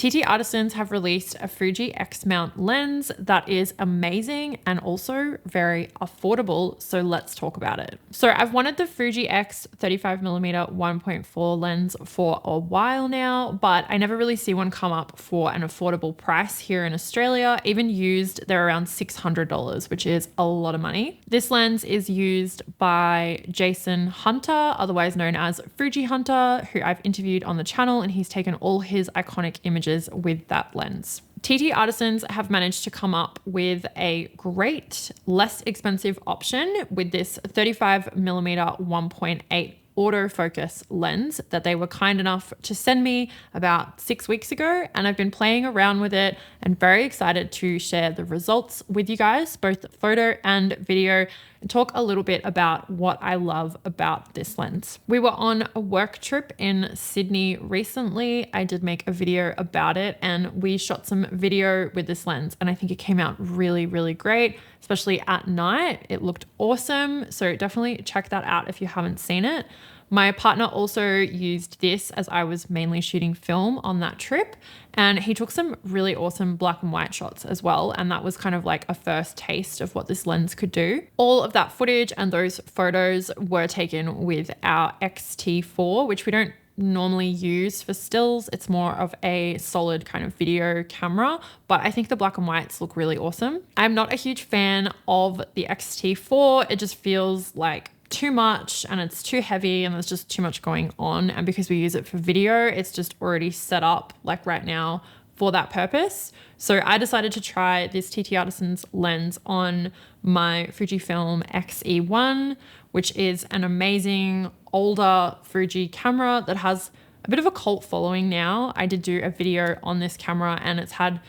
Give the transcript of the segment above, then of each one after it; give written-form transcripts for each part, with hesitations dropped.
TTartisans have released a Fuji X mount lens that is amazing and also very affordable. So let's talk about it. So I've wanted the Fuji X 35mm 1.4 lens for a while now, but I never really see one come up for an affordable price here in Australia. Even used, they're around $600, which is a lot of money. This lens is used by Jason Hunter, otherwise known as Fuji Hunter, who I've interviewed on the channel, and he's taken all his iconic images with that lens. TTartisans have managed to come up with a great, less expensive option with this 35mm 1.8 autofocus lens that they were kind enough to send me about 6 weeks ago, and I've been playing around with it and very excited to share the results with you guys, both photo and video, and talk a little bit about what I love about this lens. We were on a work trip in Sydney recently. I did make a video about it, and we shot some video with this lens, and I think it came out really, really great, especially at night. It looked awesome. So definitely check that out if you haven't seen it. My partner also used this as I was mainly shooting film on that trip, and he took some really awesome black and white shots as well. And that was kind of like a first taste of what this lens could do. All of that footage and those photos were taken with our XT4, which we don't normally use for stills. It's more of a solid kind of video camera, but I think the black and whites look really awesome. I'm not a huge fan of the XT4. It just feels like too much and it's too heavy and there's just too much going on. And because we use it for video, it's just already set up like right now for that purpose. So I decided to try this TTartisans lens on my Fujifilm XE1, which is an amazing older Fuji camera that has a bit of a cult following now. I did do a video on this camera and it's had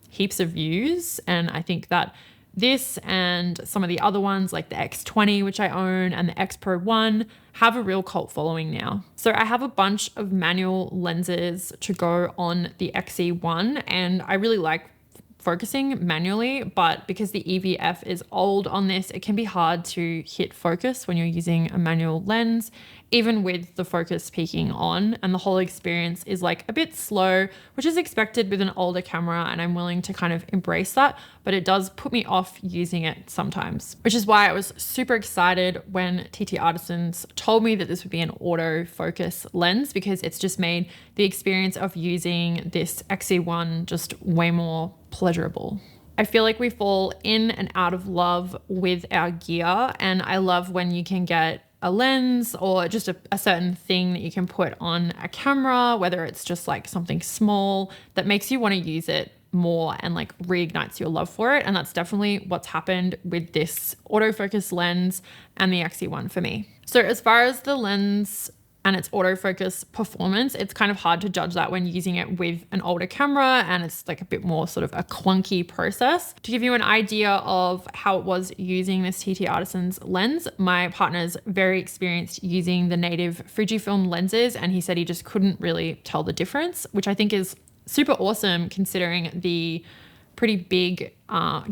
heaps of views, and I think that this and some of the other ones like the X20, which I own, and the X Pro 1 have a real cult following now. So I have a bunch of manual lenses to go on the XE1, and I really like focusing manually, but because the EVF is old on this, it can be hard to hit focus when you're using a manual lens, even with the focus peaking on, and the whole experience is like a bit slow, which is expected with an older camera, and I'm willing to kind of embrace that, but it does put me off using it sometimes, which is why I was super excited when TTartisans told me that this would be an autofocus lens, because it's just made the experience of using this XE1 just way more pleasurable. I feel like we fall in and out of love with our gear, and I love when you can get a lens or just a certain thing that you can put on a camera, whether it's just like something small that makes you want to use it more and like reignites your love for it. And that's definitely what's happened with this autofocus lens and the XE1 for me. So as far as the lens and its autofocus performance, it's kind of hard to judge that when using it with an older camera, and it's like a bit more sort of a clunky process. To give you an idea of how it was using this TTartisans lens, my partner's very experienced using the native Fujifilm lenses, and he said he just couldn't really tell the difference, which I think is super awesome considering the pretty big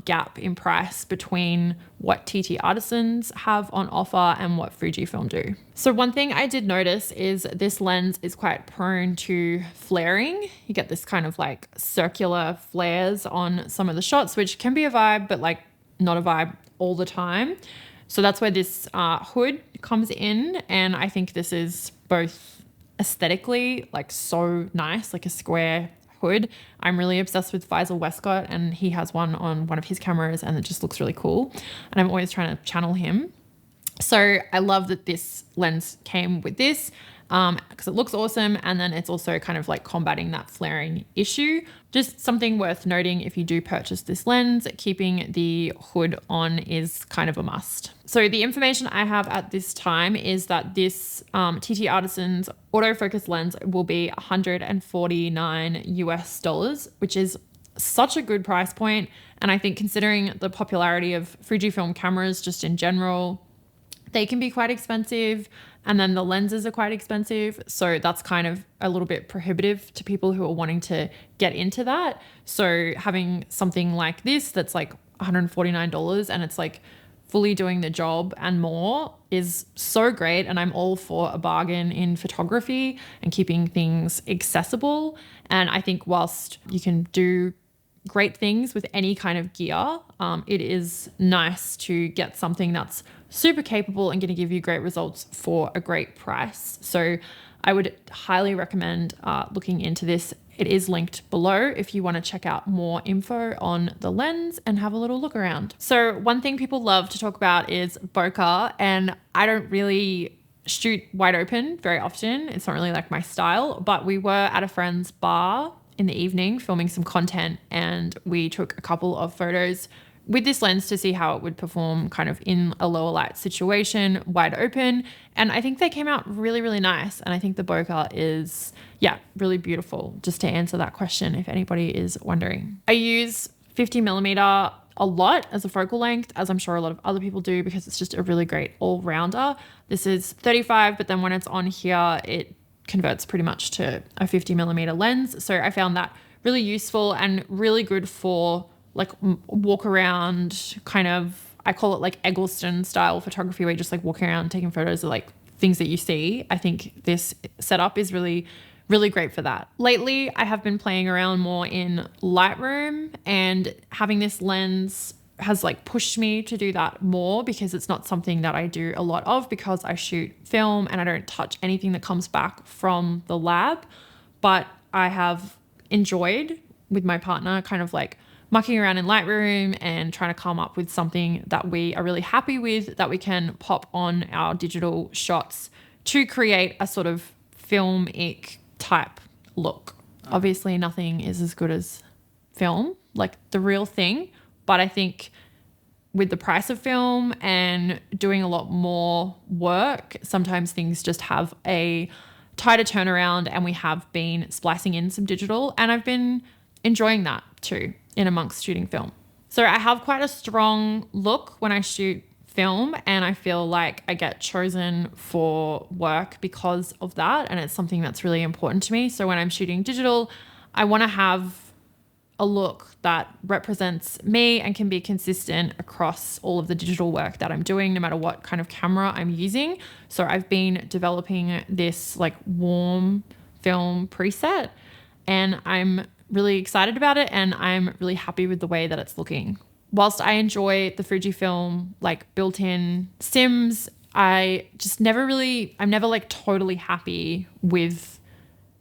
gap in price between what TTartisans have on offer and what Fujifilm do. So one thing I did notice is this lens is quite prone to flaring. You get this kind of like circular flares on some of the shots, which can be a vibe, but like not a vibe all the time. So that's where this hood comes in. And I think this is both aesthetically like so nice, like a square hood. I'm really obsessed with Faisal Westcott, and he has one on one of his cameras and it just looks really cool. And I'm always trying to channel him. So I love that this lens came with this because it looks awesome. And then it's also kind of like combating that flaring issue. Just something worth noting if you do purchase this lens, keeping the hood on is kind of a must. So the information I have at this time is that this TTartisans autofocus lens will be $149 US, which is such a good price point. And I think considering the popularity of Fujifilm cameras just in general, they can be quite expensive, and then the lenses are quite expensive. So that's kind of a little bit prohibitive to people who are wanting to get into that. So having something like this that's like $149 and it's like fully doing the job and more is so great. And I'm all for a bargain in photography and keeping things accessible. And I think whilst you can do great things with any kind of gear, it is nice to get something that's super capable and going to give you great results for a great price. So I would highly recommend looking into this. It is linked below if you want to check out more info on the lens and have a little look around. So one thing people love to talk about is bokeh, and I don't really shoot wide open very often. It's not really like my style, but we were at a friend's bar in the evening filming some content, and we took a couple of photos with this lens to see how it would perform kind of in a lower light situation, wide open. And I think they came out really, really nice. And I think the bokeh is, really beautiful, just to answer that question if anybody is wondering. I use 50mm a lot as a focal length, as I'm sure a lot of other people do, because it's just a really great all-rounder. This is 35, but then when it's on here, it converts pretty much to a 50mm lens. So I found that really useful and really good for like walk around kind of, I call it like Eggleston style photography, where you just like walking around taking photos of like things that you see. I think this setup is really, really great for that. Lately, I have been playing around more in Lightroom, and having this lens has like pushed me to do that more, because it's not something that I do a lot of because I shoot film and I don't touch anything that comes back from the lab. But I have enjoyed with my partner kind of like mucking around in Lightroom and trying to come up with something that we are really happy with, that we can pop on our digital shots to create a sort of filmic type look. Obviously nothing is as good as film, like the real thing. But I think with the price of film and doing a lot more work, sometimes things just have a tighter turnaround, and we have been splicing in some digital, and I've been enjoying that too in amongst shooting film. So I have quite a strong look when I shoot film, and I feel like I get chosen for work because of that, and it's something that's really important to me. So when I'm shooting digital, I want to have a look that represents me and can be consistent across all of the digital work that I'm doing, no matter what kind of camera I'm using. So I've been developing this like warm film preset, and I'm really excited about it, and I'm really happy with the way that it's looking. Whilst I enjoy the Fujifilm like built-in sims, I'm never like totally happy with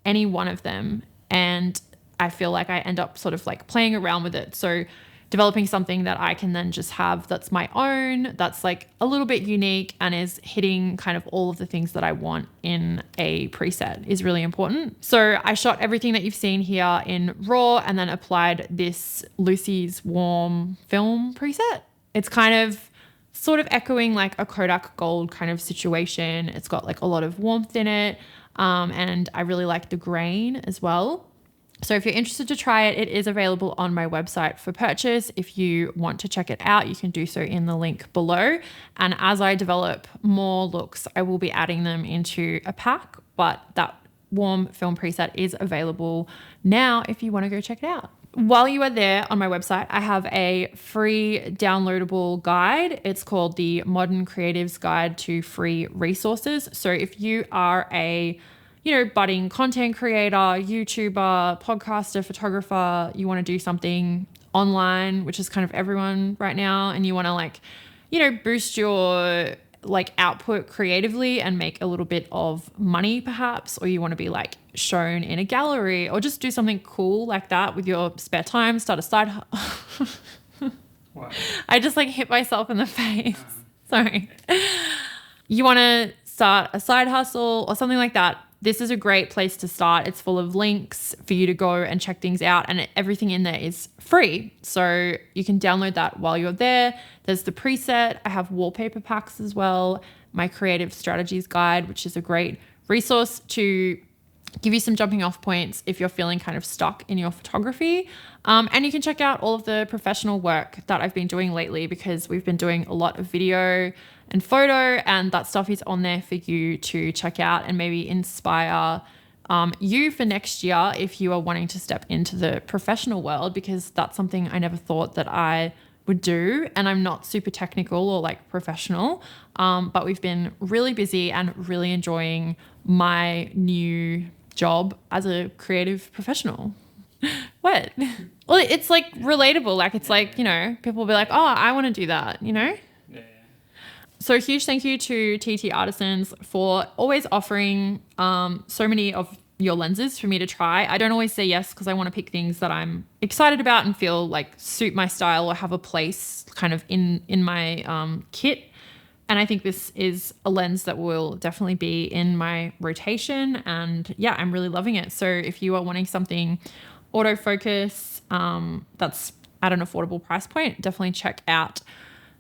any one of them. And I feel like I end up sort of like playing around with it. So developing something that I can then just have that's my own, that's like a little bit unique and is hitting kind of all of the things that I want in a preset is really important. So I shot everything that you've seen here in RAW and then applied this Lucy's warm film preset. It's kind of sort of echoing like a Kodak Gold kind of situation. It's got like a lot of warmth in it. And I really like the grain as well. So if you're interested to try it, it is available on my website for purchase. If you want to check it out, you can do so in the link below. And as I develop more looks, I will be adding them into a pack, but that warm film preset is available now if you want to go check it out. While you are there on my website, I have a free downloadable guide. It's called the Modern Creatives Guide to Free Resources. So if you are a budding content creator, YouTuber, podcaster, photographer, you want to do something online, which is kind of everyone right now, and you want to boost your output creatively and make a little bit of money perhaps, or you want to be shown in a gallery or just do something cool like that with your spare time, start a side What? I just hit myself in the face. Sorry. You want to start a side hustle or something like that. This is a great place to start. It's full of links for you to go and check things out, and everything in there is free. So you can download that while you're there. There's the preset. I have wallpaper packs as well. My creative strategies guide, which is a great resource to give you some jumping off points if you're feeling kind of stuck in your photography. And you can check out all of the professional work that I've been doing lately, because we've been doing a lot of video and photo, and that stuff is on there for you to check out and maybe inspire you for next year if you are wanting to step into the professional world, because that's something I never thought that I would do. And I'm not super technical or like professional, but we've been really busy and really enjoying my new job as a creative professional. What? Well, it's like relatable. Like it's like, you know, people will be like, oh, I want to do that, you know? Yeah. So huge thank you to TTartisans for always offering so many of your lenses for me to try. I don't always say yes because I want to pick things that I'm excited about and feel like suit my style or have a place kind of in my kit. And I think this is a lens that will definitely be in my rotation. And yeah, I'm really loving it. So if you are wanting something autofocus that's at an affordable price point, definitely check out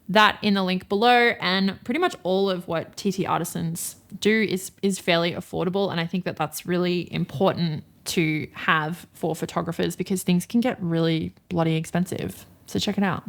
that in the link below. And pretty much all of what TTartisans do is fairly affordable. And I think that that's really important to have for photographers because things can get really bloody expensive. So check it out.